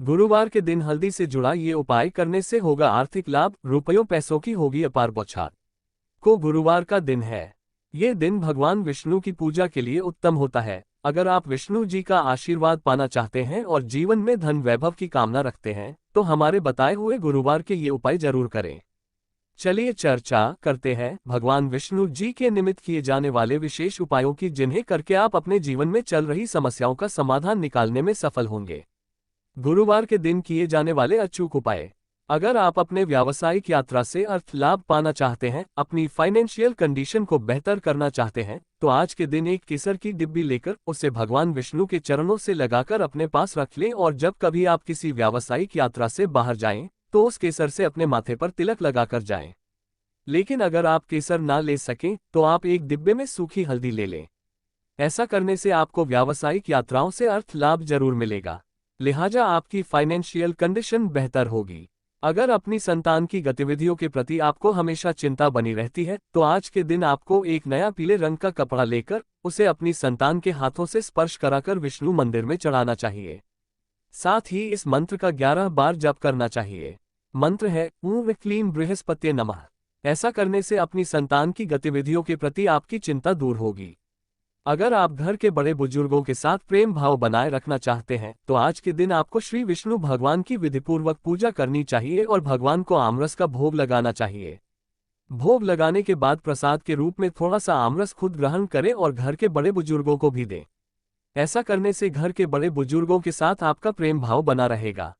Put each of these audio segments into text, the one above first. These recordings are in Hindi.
गुरुवार के दिन हल्दी से जुड़ा ये उपाय करने से होगा आर्थिक लाभ, रुपयों पैसों की होगी अपार बौछार। को गुरुवार का दिन है। ये दिन भगवान विष्णु की पूजा के लिए उत्तम होता है। अगर आप विष्णु जी का आशीर्वाद पाना चाहते हैं और जीवन में धन वैभव की कामना रखते हैं तो हमारे बताए हुए गुरुवार के ये उपाय जरूर करें। चलिए चर्चा करते हैं भगवान विष्णु जी के निमित्त किए जाने वाले विशेष उपायों की, जिन्हें करके आप अपने जीवन में चल रही समस्याओं का समाधान निकालने में सफल होंगे। गुरुवार के दिन किए जाने वाले अचूक उपाय। अगर आप अपने व्यावसायिक यात्रा से अर्थ लाभ पाना चाहते हैं, अपनी फाइनेंशियल कंडीशन को बेहतर करना चाहते हैं, तो आज के दिन एक केसर की डिब्बी लेकर उसे भगवान विष्णु के चरणों से लगाकर अपने पास रख लें और जब कभी आप किसी व्यावसायिक यात्रा से बाहर जाएं, तो उस केसर से अपने माथे पर तिलक लगाकर जाएं। लेकिन अगर आप केसर ना ले सकें तो आप एक डिब्बे में सूखी हल्दी ले लें। ऐसा करने से आपको व्यावसायिक यात्राओं से अर्थ लाभ जरूर मिलेगा, लिहाजा आपकी फाइनेंशियल कंडीशन बेहतर होगी। अगर अपनी संतान की गतिविधियों के प्रति आपको हमेशा चिंता बनी रहती है तो आज के दिन आपको एक नया पीले रंग का कपड़ा लेकर उसे अपनी संतान के हाथों से स्पर्श कराकर विष्णु मंदिर में चढ़ाना चाहिए। साथ ही इस मंत्र का 11 बार जप करना चाहिए। मंत्र है ॐ क्लीं बृहस्पतये नमः। ऐसा करने से अपनी संतान की गतिविधियों के प्रति आपकी चिंता दूर होगी। अगर आप घर के बड़े बुजुर्गों के साथ प्रेम भाव बनाए रखना चाहते हैं तो आज के दिन आपको श्री विष्णु भगवान की विधिपूर्वक पूजा करनी चाहिए और भगवान को आमरस का भोग लगाना चाहिए। भोग लगाने के बाद प्रसाद के रूप में थोड़ा सा आमरस खुद ग्रहण करें और घर के बड़े बुजुर्गों को भी दें। ऐसा करने से घर के बड़े बुजुर्गों के साथ आपका प्रेम भाव बना रहेगा।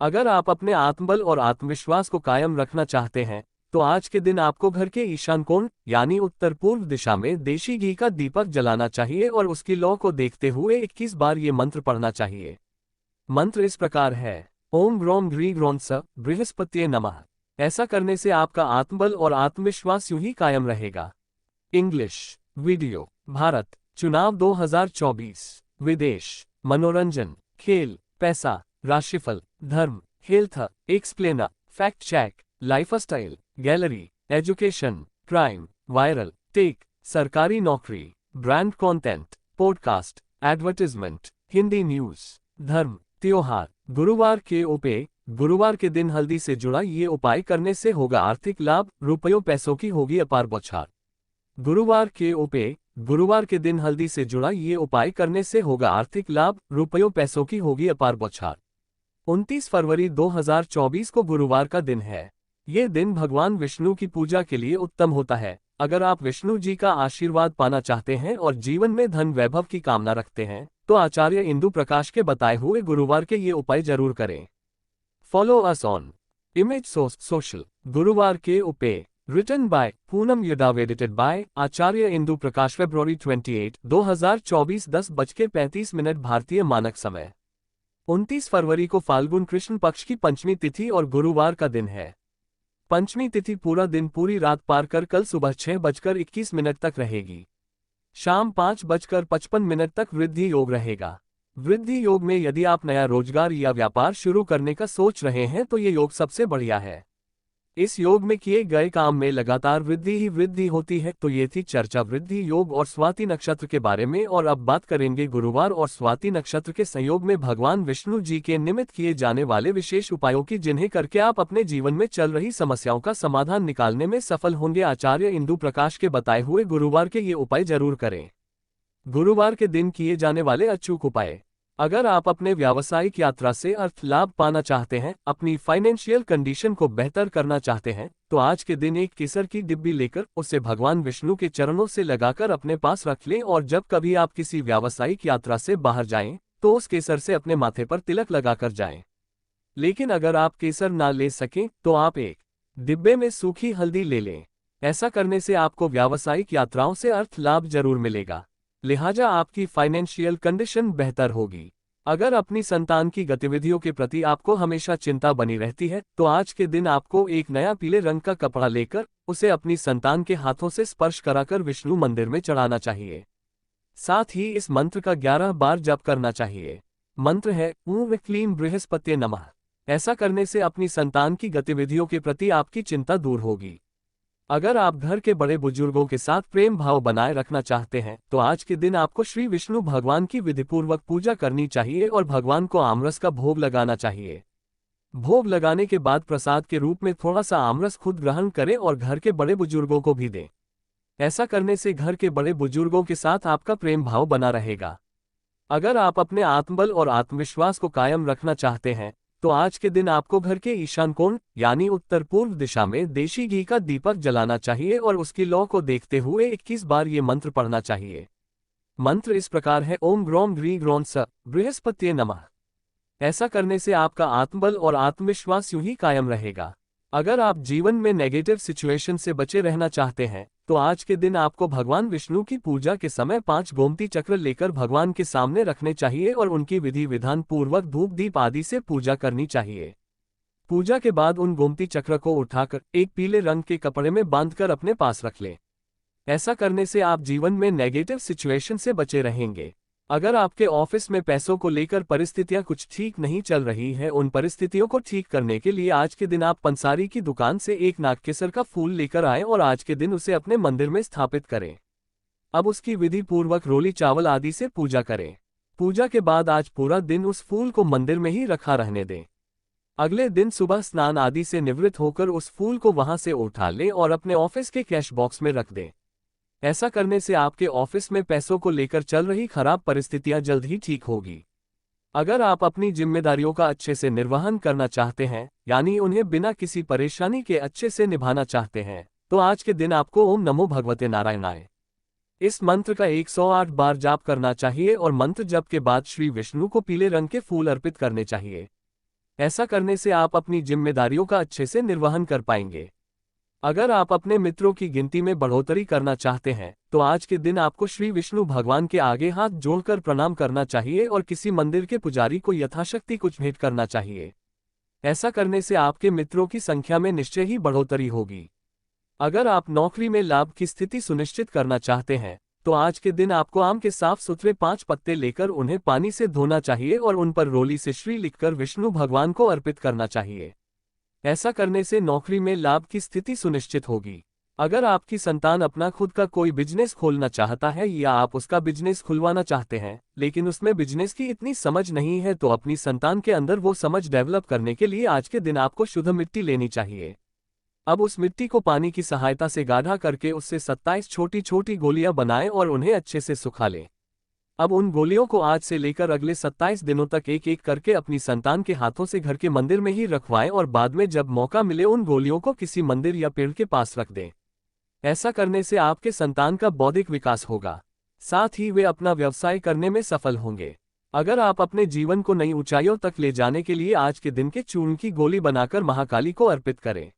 अगर आप अपने आत्मबल और आत्मविश्वास को कायम रखना चाहते हैं तो आज के दिन आपको घर के ईशान कोण यानी उत्तर पूर्व दिशा में देशी घी का दीपक जलाना चाहिए और उसकी लौ को देखते हुए 21 बार ये मंत्र पढ़ना चाहिए। मंत्र इस प्रकार है ओम ग्रोम ग्री ग्रों स बृहस्पतये नमः। ऐसा करने से आपका आत्मबल और आत्मविश्वास यूं ही कायम रहेगा। English video. भारत चुनाव 2024। विदेश मनोरंजन, खेल, पैसा, राशिफल, धर्म, health, explainer, fact check, lifestyle, gallery, education, crime, viral, tech, सरकारी नौकरी, brand content, podcast, advertisement, Hindi news, धर्म, त्योहार। गुरुवार के उपाय। गुरुवार के दिन हल्दी से जुड़ा ये उपाय करने से होगा आर्थिक लाभ, रुपयों पैसों की होगी अपार बौछार। गुरुवार के उपाय। गुरुवार के दिन हल्दी से जुड़ा ये उपाय करने से होगा आर्थिक लाभ, रुपयों पैसों की होगी अपार बौछार। 29 फरवरी 2024 को गुरुवार का दिन है। ये दिन भगवान विष्णु की पूजा के लिए उत्तम होता है। अगर आप विष्णु जी का आशीर्वाद पाना चाहते हैं और जीवन में धन वैभव की कामना रखते हैं तो आचार्य इंदु प्रकाश के बताए हुए गुरुवार के ये उपाय जरूर करें। Follow us on image source social. गुरुवार के उपाय written by Poonam Yadav, edited by Acharya Indu Prakash. फरवरी 28, 2024 10:35 भारतीय मानक समय। 29 फरवरी को फाल्गुन कृष्ण पक्ष की पंचमी तिथि और गुरुवार का दिन है। पंचमी तिथि पूरा दिन पूरी रात पार कर कल सुबह 6:21 तक रहेगी। शाम 5:55 तक वृद्धि योग रहेगा। वृद्धि योग में यदि आप नया रोजगार या व्यापार शुरू करने का सोच रहे हैं तो ये योग सबसे बढ़िया है। इस योग में किए गए काम में लगातार वृद्धि ही वृद्धि होती है। तो ये थी चर्चा वृद्धि योग और स्वाति नक्षत्र के बारे में, और अब बात करेंगे गुरुवार और स्वाति नक्षत्र के संयोग में भगवान विष्णु जी के निमित्त किए जाने वाले विशेष उपायों की, जिन्हें करके आप अपने जीवन में चल रही समस्याओं का समाधान निकालने में सफल होंगे। आचार्य इंदु प्रकाश के बताए हुए गुरुवार के ये उपाय जरूर करें। गुरुवार के दिन किए जाने वाले अचूक उपाय। अगर आप अपने व्यावसायिक यात्रा से अर्थ लाभ पाना चाहते हैं, अपनी फाइनेंशियल कंडीशन को बेहतर करना चाहते हैं, तो आज के दिन एक केसर की डिब्बी लेकर उसे भगवान विष्णु के चरणों से लगाकर अपने पास रख लें और जब कभी आप किसी व्यावसायिक यात्रा से बाहर जाएं, तो उस केसर से अपने माथे पर तिलक लगाकर जाएं। लेकिन अगर आप केसर ना ले सकें तो आप एक डिब्बे में सूखी हल्दी ले लें। ऐसा करने से आपको व्यावसायिक यात्राओं से अर्थ लाभ जरूर मिलेगा, लिहाजा आपकी फाइनेंशियल कंडीशन बेहतर होगी। अगर अपनी संतान की गतिविधियों के प्रति आपको हमेशा चिंता बनी रहती है तो आज के दिन आपको एक नया पीले रंग का कपड़ा लेकर उसे अपनी संतान के हाथों से स्पर्श कराकर विष्णु मंदिर में चढ़ाना चाहिए। साथ ही इस मंत्र का 11 बार जप करना चाहिए। मंत्र है ॐ क्लीं बृहस्पतये नमः। ऐसा करने से अपनी संतान की गतिविधियों के प्रति आपकी चिंता दूर होगी। अगर आप घर के बड़े बुजुर्गों के साथ प्रेम भाव बनाए रखना चाहते हैं तो आज के दिन आपको श्री विष्णु भगवान की विधिपूर्वक पूजा करनी चाहिए और भगवान को आमरस का भोग लगाना चाहिए। भोग लगाने के बाद प्रसाद के रूप में थोड़ा सा आमरस खुद ग्रहण करें और घर के बड़े बुजुर्गों को भी दें। ऐसा करने से घर के बड़े बुजुर्गों के साथ आपका प्रेम भाव बना रहेगा। अगर आप अपने आत्मबल और आत्मविश्वास को कायम रखना चाहते हैं तो आज के दिन आपको घर के ईशान कोण यानी उत्तर पूर्व दिशा में देशी घी का दीपक जलाना चाहिए और उसकी लौ को देखते हुए 21 बार ये मंत्र पढ़ना चाहिए। मंत्र इस प्रकार है, ओम ग्रौम ग्री ग्रौन स बृहस्पत्ये नमः। ऐसा करने से आपका आत्मबल और आत्मविश्वास यूं ही कायम रहेगा। अगर आप जीवन में नेगेटिव सिचुएशन से बचे रहना चाहते हैं तो आज के दिन आपको भगवान विष्णु की पूजा के समय 5 गोमती चक्र लेकर भगवान के सामने रखने चाहिए और उनकी विधि विधान पूर्वक धूप दीप आदि से पूजा करनी चाहिए। पूजा के बाद उन गोमती चक्र को उठाकर एक पीले रंग के कपड़े में बांधकर अपने पास रख लें। ऐसा करने से आप जीवन में नेगेटिव सिचुएशन से बचे रहेंगे। अगर आपके ऑफिस में पैसों को लेकर परिस्थितियां कुछ ठीक नहीं चल रही है, उन परिस्थितियों को ठीक करने के लिए आज के दिन आप पंसारी की दुकान से एक नागकेसर का फूल लेकर आएं और आज के दिन उसे अपने मंदिर में स्थापित करें। अब उसकी विधि पूर्वक रोली चावल आदि से पूजा करें। पूजा के बाद आज पूरा दिन उस फूल को मंदिर में ही रखा रहने दें। अगले दिन सुबह स्नान आदि से निवृत्त होकर उस फूल को वहां से उठा लें और अपने ऑफिस के कैश बॉक्स में रख दें। ऐसा करने से आपके ऑफिस में पैसों को लेकर चल रही खराब परिस्थितियां जल्द ही ठीक होगी। अगर आप अपनी जिम्मेदारियों का अच्छे से निर्वहन करना चाहते हैं यानी उन्हें बिना किसी परेशानी के अच्छे से निभाना चाहते हैं तो आज के दिन आपको ओम नमो भगवते नारायणाय इस मंत्र का 108 बार जाप करना चाहिए और मंत्र जप के बाद श्री विष्णु को पीले रंग के फूल अर्पित करने चाहिए। ऐसा करने से आप अपनी जिम्मेदारियों का अच्छे से निर्वहन कर पाएंगे। अगर आप अपने मित्रों की गिनती में बढ़ोतरी करना चाहते हैं तो आज के दिन आपको श्री विष्णु भगवान के आगे हाथ जोड़कर प्रणाम करना चाहिए और किसी मंदिर के पुजारी को यथाशक्ति कुछ भेंट करना चाहिए। ऐसा करने से आपके मित्रों की संख्या में निश्चय ही बढ़ोतरी होगी। अगर आप नौकरी में लाभ की स्थिति सुनिश्चित करना चाहते हैं तो आज के दिन आपको आम के साफ सुथरे 5 पत्ते लेकर उन्हें पानी से धोना चाहिए और उन पर रोली से श्री लिखकर विष्णु भगवान को अर्पित करना चाहिए। ऐसा करने से नौकरी में लाभ की स्थिति सुनिश्चित होगी। अगर आपकी संतान अपना खुद का कोई बिजनेस खोलना चाहता है या आप उसका बिजनेस खुलवाना चाहते हैं लेकिन उसमें बिजनेस की इतनी समझ नहीं है तो अपनी संतान के अंदर वो समझ डेवलप करने के लिए आज के दिन आपको शुद्ध मिट्टी लेनी चाहिए। अब उस मिट्टी को पानी की सहायता से गाढ़ा करके उससे 27 छोटी छोटी गोलियां बनाएं और उन्हें अच्छे से सुखा लें। अब उन गोलियों को आज से लेकर अगले 27 दिनों तक एक एक करके अपनी संतान के हाथों से घर के मंदिर में ही रखवाएं और बाद में जब मौका मिले उन गोलियों को किसी मंदिर या पेड़ के पास रख दें। ऐसा करने से आपके संतान का बौद्धिक विकास होगा, साथ ही वे अपना व्यवसाय करने में सफल होंगे। अगर आप अपने जीवन को नई ऊंचाइयों तक ले जाने के लिए आज के दिन के चूर्ण की गोली बनाकर महाकाली को अर्पित करें।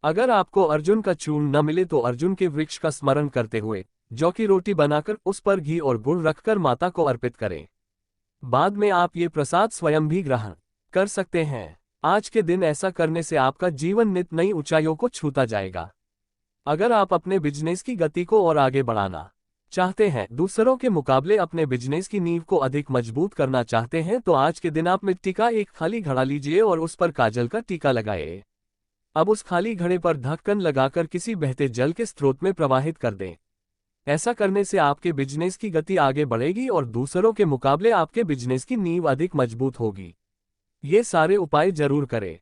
अगर आपको अर्जुन का चूर्ण न मिले तो अर्जुन के वृक्ष का स्मरण करते हुए जौ की रोटी बनाकर उस पर घी और गुड़ रखकर माता को अर्पित करें। बाद में आप ये प्रसाद स्वयं भी ग्रहण कर सकते हैं। आज के दिन ऐसा करने से आपका जीवन नित नई ऊंचाइयों को छूता जाएगा। अगर आप अपने बिजनेस की गति को और आगे बढ़ाना चाहते हैं, दूसरों के मुकाबले अपने बिजनेस की नींव को अधिक मजबूत करना चाहते हैं तो आज के दिन आप मिट्टी का एक खाली घड़ा लीजिए और उस पर काजल का टीका लगाए। अब उस खाली घड़े पर ढक्कन लगाकर किसी बहते जल के स्रोत में प्रवाहित कर दें। ऐसा करने से आपके बिजनेस की गति आगे बढ़ेगी और दूसरों के मुकाबले आपके बिजनेस की नींव अधिक मजबूत होगी। ये सारे उपाय जरूर करें।